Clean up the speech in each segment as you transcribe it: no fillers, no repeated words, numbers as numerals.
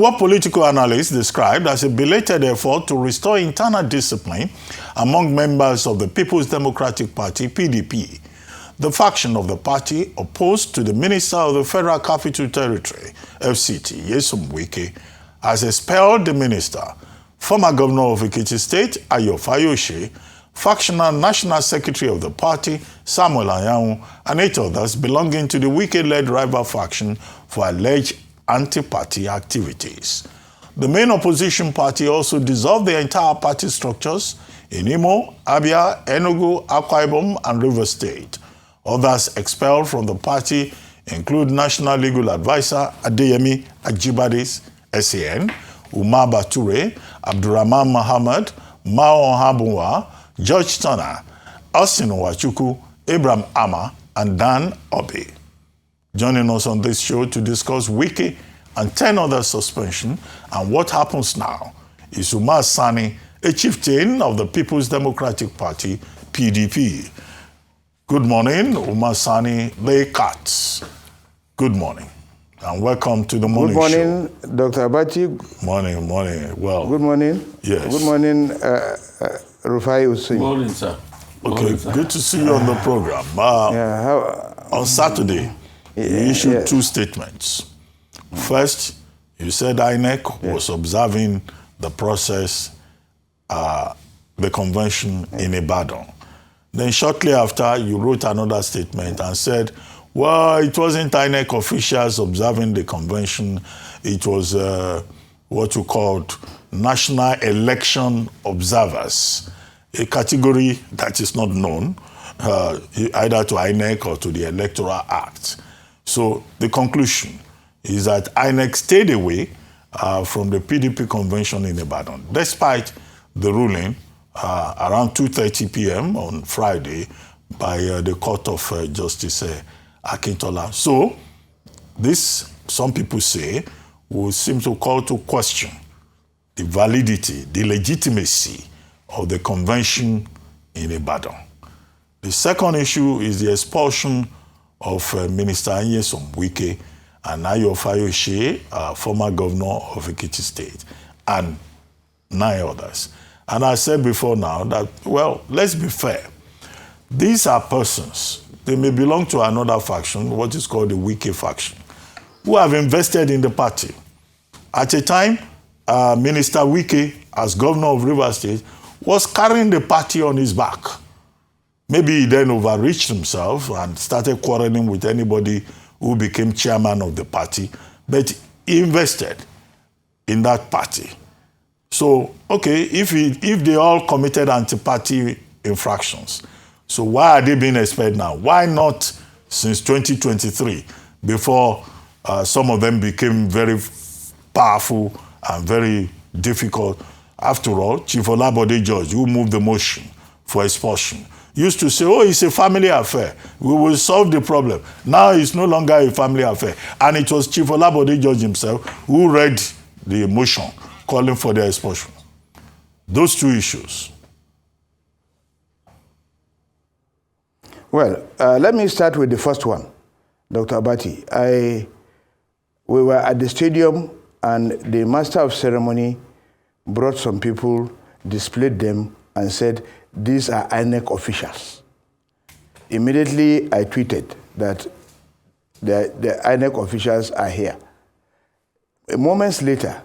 in what political analysts described as a belated effort to restore internal discipline among members of the People's Democratic Party, PDP. The faction of the party opposed to the Minister of the Federal Capital Territory, FCT, Wike, has expelled the minister, former governor of Ekiti State, Ayo Fayose, factional national secretary of the party, Samuel Anyanwu, and 8 others belonging to the Wike-led rival faction for alleged anti-party activities. The main opposition party also dissolved the entire party structures in Imo, Abia, Enugu, Akwa Ibom, and Rivers State. Others expelled from the party include National Legal Advisor Adeyemi Ajibades, SAN, Umar Bature, Abdurrahman Muhammad, Mao Habunwa, George Turner, Austin Wachuku, Abraham Ama, and Dan Obi. Joining us on this show to discuss Wike and 10 other suspension and what happens now is Umar Sani, a chieftain of the People's Democratic Party, PDP. Good morning, Umar Sani, the Cats. Good morning, and welcome to the morning show. Good morning, Dr. Abati. Morning. Well. Good morning. Yes. Good morning, Rufai Hussein. Good morning, sir. Okay, good to see you on the program. On Saturday, you issued 2 statements. First, you said INEC was observing the process, the convention in Ibadan. Then shortly after, you wrote another statement and said, well, it wasn't INEC officials observing the convention. It was what you called National Election Observers, a category that is not known either to INEC or to the Electoral Act. So the conclusion is that INEC stayed away from the PDP convention in Ibadan, despite the ruling around 2:30 p.m. on Friday by the Court of Justice Akintola. So this, some people say, will seem to call to question the validity, the legitimacy of the convention in Ibadan. The second issue is the expulsion of Minister Wike and Ayo Fayose, former governor of Ekiti State, and 9 others. And I said before now that, well, let's be fair. These are persons, they may belong to another faction, what is called the Wike faction, who have invested in the party. At a time, Minister Wike, as governor of Rivers State, was carrying the party on his back. Maybe he then overreached himself and started quarreling with anybody who became chairman of the party, but he invested in that party. So, okay, if they all committed anti-party infractions, so why are they being expelled now? Why not since 2023, before some of them became very powerful and very difficult? After all, Chief Olabode George, who moved the motion for expulsion, used to say, oh, it's a family affair. We will solve the problem. Now it's no longer a family affair. And it was Chief Olabode George himself who read the motion calling for their expulsion. Those 2 issues. Well, let me start with the first one, Dr. Abati. We were at the stadium and the master of ceremony brought some people, displayed them, and said, these are INEC officials. Immediately, I tweeted that the INEC officials are here. Moments later,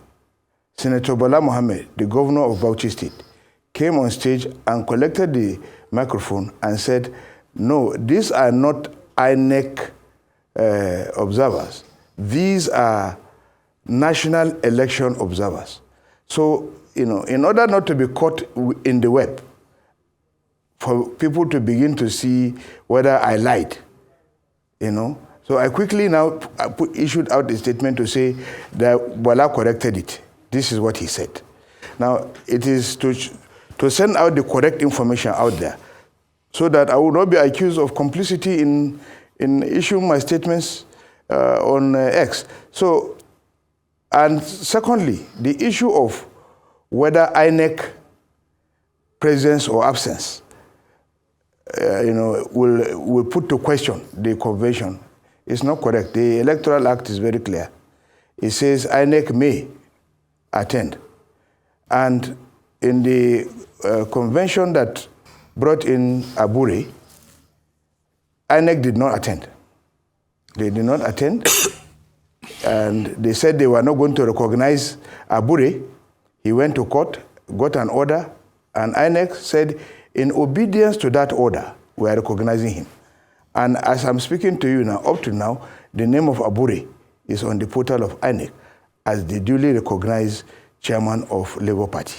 Senator Bala Mohammed, the governor of Bauchi State, came on stage and collected the microphone and said, no, these are not INEC observers. These are national election observers. So, in order not to be caught in the web, for people to begin to see whether I lied, So I quickly now issued out a statement to say that Bala corrected it. This is what he said. Now, it is to send out the correct information out there so that I will not be accused of complicity in issuing my statements on X. So, and secondly, the issue of whether INEC presence or absence, will put to question the convention. It's not correct. The Electoral Act is very clear. It says INEC may attend. And in the convention that brought in Abure, INEC did not attend. They did not attend, and they said they were not going to recognize Abure. He went to court, got an order, and INEC said, in obedience to that order, we are recognizing him. And as I'm speaking to you now, up to now, the name of Abure is on the portal of INEC as the duly recognized chairman of Labour Party.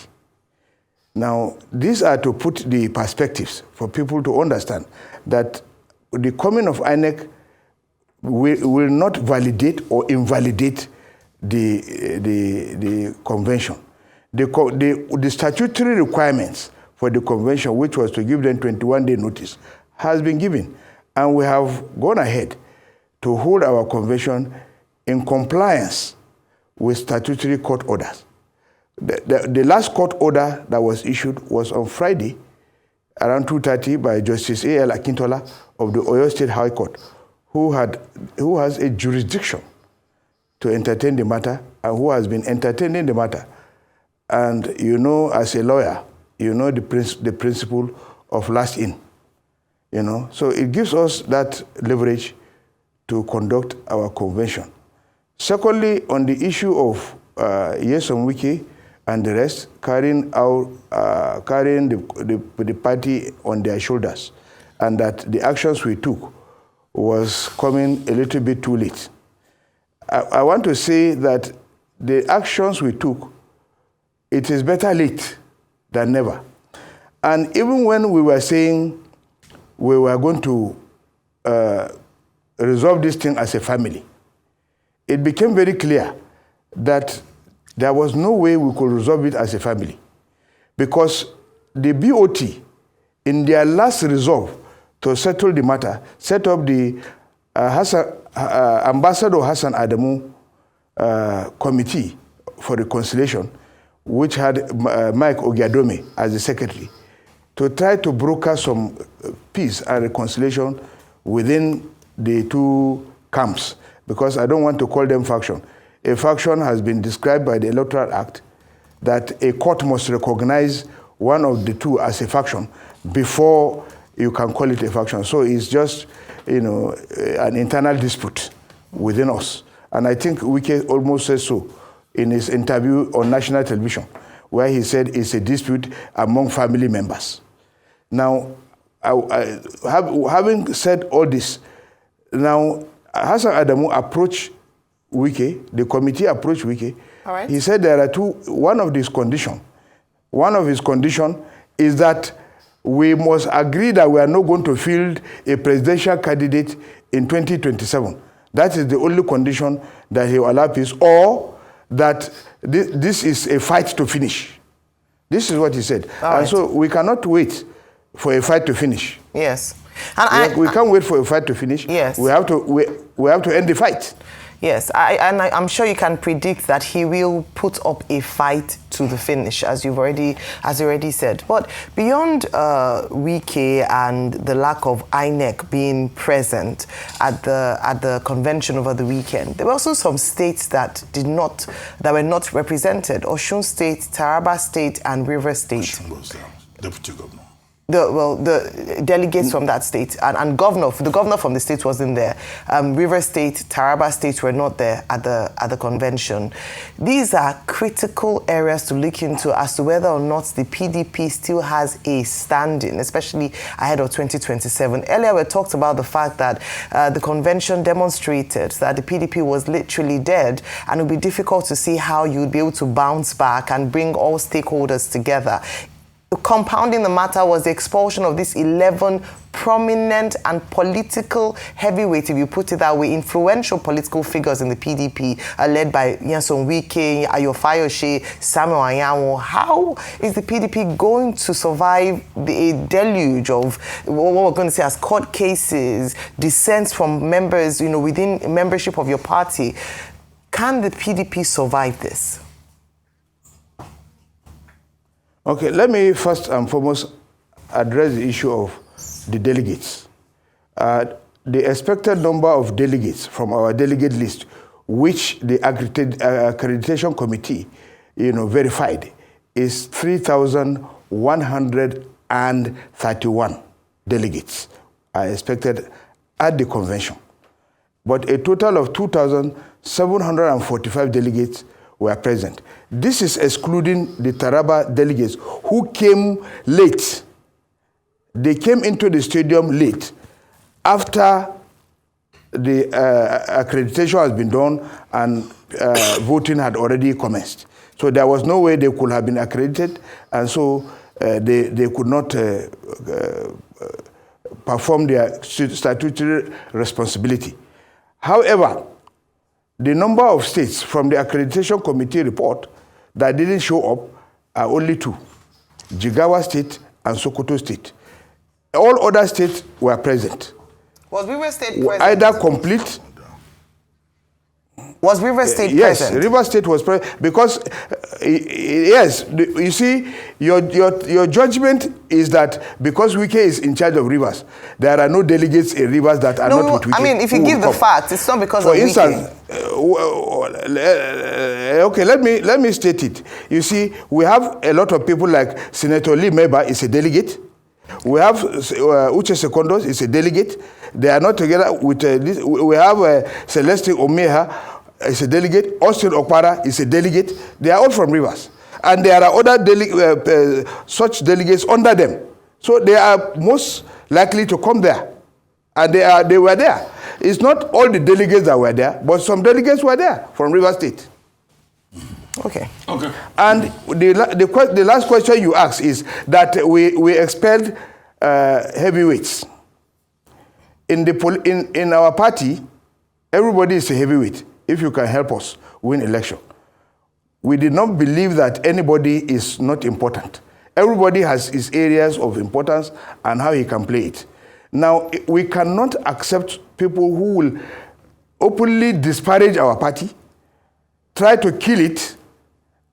Now, these are to put the perspectives for people to understand that the coming of INEC will not validate or invalidate the convention. The statutory requirements for the convention, which was to give them 21-day notice, has been given. And we have gone ahead to hold our convention in compliance with statutory court orders. The last court order that was issued was on Friday, around 2:30, by Justice A.L. Akintola of the Oyo State High Court, who has a jurisdiction to entertain the matter and who has been entertaining the matter. And you know, as a lawyer, you know the principle of last in. You know, so it gives us that leverage to conduct our convention. Secondly, on the issue of Wike and the rest carrying the party on their shoulders, and that the actions we took was coming a little bit too late. I want to say that the actions we took, it is better late than never. And even when we were saying we were going to resolve this thing as a family, it became very clear that there was no way we could resolve it as a family, because the BOT, in their last resolve to settle the matter, set up the Ambassador Hassan Adamu Committee for Reconciliation, which had Mike Ogiadome as the secretary, to try to broker some peace and reconciliation within the two camps, because I don't want to call them faction. A faction has been described by the Electoral Act that a court must recognize one of the two as a faction before you can call it a faction. So it's just, you know, an internal dispute within us. And I think Wike almost said so in his interview on national television, where he said it's a dispute among family members. Now, having said all this, now Hassan Adamu approached Wike, the committee approached Wike. All right. He said there are two. One of his conditions is that we must agree that we are not going to field a presidential candidate in 2027. That is the only condition that he will allow peace, or that this is a fight to finish. This is what he said. And so we cannot wait for a fight to finish. Yes. And we can't wait for a fight to finish. Yes. We have to end the fight. Yes, I'm sure you can predict that he will put up a fight to the finish, as you already said. But beyond Wike and the lack of INEC being present at the convention over the weekend, there were also some states that were not represented: Osun State, Taraba State, and Rivers State. Osun was there, Deputy Governor. The delegates from that state and the governor from the state wasn't there. River State, Taraba State were not there at the convention. These are critical areas to look into as to whether or not the PDP still has a standing, especially ahead of 2027. Earlier we talked about the fact that the convention demonstrated that the PDP was literally dead, and it would be difficult to see how you would be able to bounce back and bring all stakeholders together. Compounding the matter was the expulsion of these 11 prominent and political heavyweights, if you put it that way, influential political figures in the PDP, led by Nyesom Wike, Ayo Fayose, Samuel Anyanwu. How is the PDP going to survive a deluge of what we're going to say as court cases, dissents from members, within membership of your party? Can the PDP survive this? Okay, let me first and foremost address the issue of the delegates. The expected number of delegates from our delegate list, which the accreditation committee verified is 3,131 delegates are expected at the convention. But a total of 2,745 delegates were present. This is excluding the Taraba delegates who came late. They came into the stadium late after the accreditation has been done and voting had already commenced. So there was no way they could have been accredited, and so they could not perform their statutory responsibility. However, the number of states from the accreditation committee report that didn't show up are only 2, Jigawa State and Sokoto State. All other states were present. Was River State present? Either complete. Was River State yes, present? Yes, River State was present because, yes, you see, your judgment is that because Wike is in charge of rivers, there are no delegates in rivers that are not with Wike. I mean, if you give the facts, it's not because of Wike. For instance, okay, let me state it. You see, we have a lot of people like Senator Lee Meba is a delegate. We have Uche Secondos is a delegate. They are not together with this. We have Celeste Omeha is a delegate. Austin Okpara is a delegate. They are all from Rivers. And there are other such delegates under them. So they are most likely to come there. And they were there. It's not all the delegates that were there, but some delegates were there from River State. Okay. Okay. And the last question you asked is that we expelled heavyweights. In our party, everybody is a heavyweight. If you can help us win election, we did not believe that anybody is not important. Everybody has his areas of importance and how he can play it. Now, we cannot accept people who will openly disparage our party, try to kill it,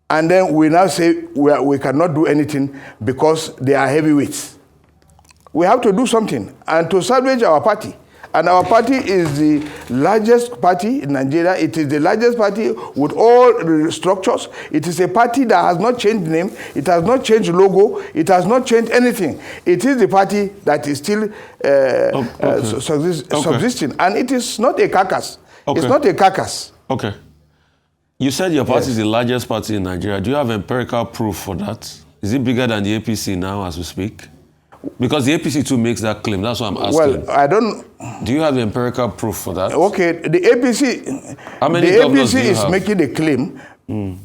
and then we now say we cannot do anything because they are heavyweights. We have to do something and to salvage our party. And our party is the largest party in Nigeria. It is the largest party with all the structures. It is a party that has not changed name. It has not changed logo. It has not changed anything. It is the party that is still subsisting. And it is not a carcass. Okay. It's not a carcass. Okay. You said your party is the largest party in Nigeria. Do you have empirical proof for that? Is it bigger than the APC now as we speak? Because the APC too makes that claim. That's what I'm asking. Well, I don't... Do you have the empirical proof for that? Okay, the APC... How many governors do you is have? making a claim. No,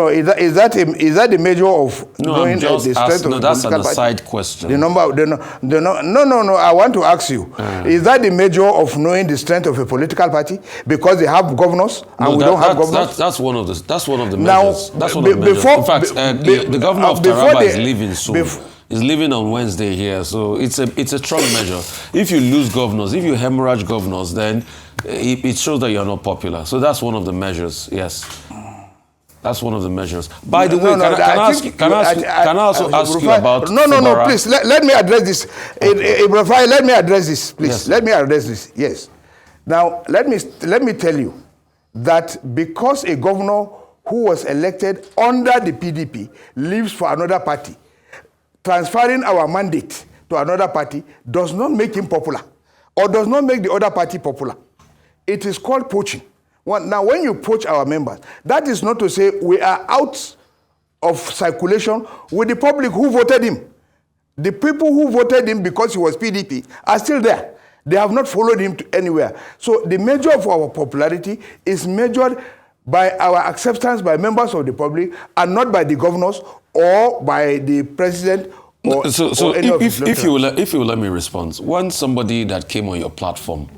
is that the measure of knowing the strength of the that's an political aside party? question. The number, no. I want to ask you: is that the measure of knowing the strength of a political party because they have governors and we don't have governors? That's one of the measures. Now, that's one of the measures. In fact, the governor of Taraba is leaving soon. He's leaving on Wednesday here, so it's a strong measure. If you lose governors, if you hemorrhage governors, then it shows that you're not popular. So that's one of the measures. Yes. That's one of the measures. By the way, can I also ask you about No, please, let me address this. Let me address this, please. Yes. Let me address this, yes. Now, let me tell you that because a governor who was elected under the PDP leaves for another party, transferring our mandate to another party does not make him popular or does not make the other party popular. It is called poaching. Now, when you poach our members, that is not to say we are out of circulation with the public who voted him. The people who voted him because he was PDP are still there. They have not followed him to anywhere. So the measure of our popularity is measured by our acceptance by members of the public and not by the governors or by the president or any of his if you will let me respond. When somebody that came on your platform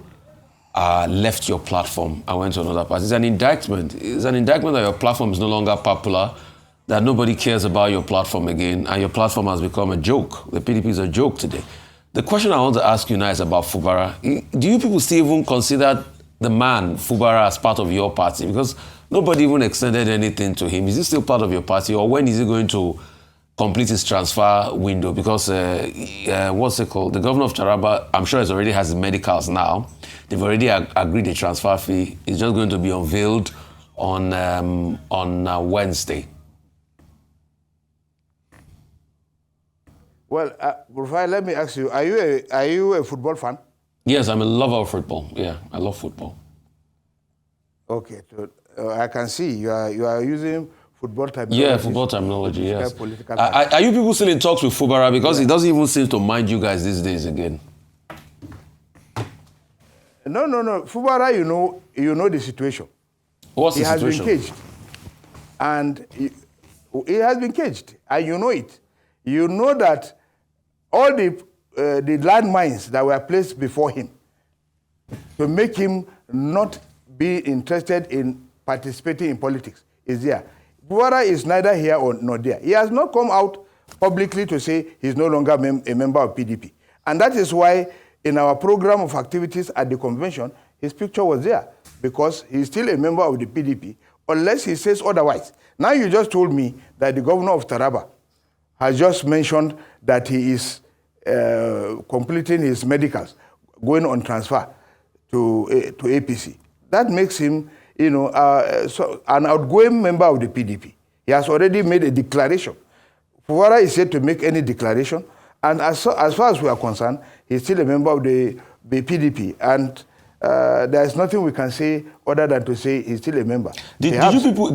left your platform and went to another party, it's an indictment. It's an indictment that your platform is no longer popular, that nobody cares about your platform again, and your platform has become a joke. The PDP is a joke today. The question I want to ask you now is about Fubara. Do you people still even consider the man, Fubara, as part of your party? Because nobody even extended anything to him. Is he still part of your party, or when is he going to complete his transfer window? Because, what's it called? The governor of Taraba, I'm sure he already has his medicals now. They've already agreed the transfer fee. It's just going to be unveiled on Wednesday? Well, Rufai, let me ask you, are you a football fan? Yes, I'm a lover of football. Yeah, I love football. Okay, so I can see you are using football terminology. Yeah, football terminology, yes. Are you people still in talks with Fubara? Because he doesn't even seem to mind you guys these days again. No. Fubara, you know the situation. What's the situation? He has been caged. And he has been caged, and you know it. You know that all the landmines that were placed before him to make him not be interested in participating in politics is there. Fubara is neither here nor there. He has not come out publicly to say he's no longer a member of PDP. And that is why in our program of activities at the convention, his picture was there, because he's still a member of the PDP, unless he says otherwise. Now you just told me that the governor of Taraba has just mentioned that he is completing his medicals, going on transfer to APC. That makes him, an outgoing member of the PDP. He has already made a declaration. Fubara is yet to make any declaration, and as far as we are concerned, he's still a member of the PDP, and there is nothing we can say other than to say he's still a member. Did you people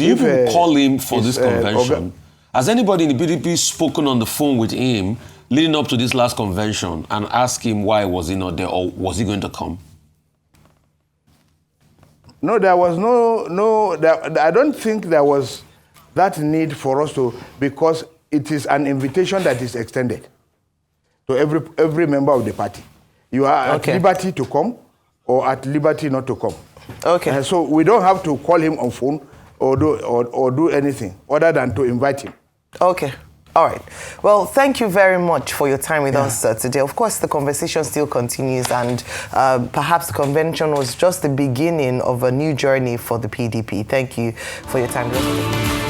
call him for this convention? Has anybody in the PDP spoken on the phone with him leading up to this last convention and asked him why was he not there, or was he going to come? No, there was I don't think there was that need for us to, because it is an invitation that is extended to every member of the party. You are at liberty to come or at liberty not to come. Okay. So we don't have to call him on phone or do anything other than to invite him. Okay. All right. Well, thank you very much for your time with us today. Of course, the conversation still continues, and perhaps the convention was just the beginning of a new journey for the PDP. Thank you for your time with us today.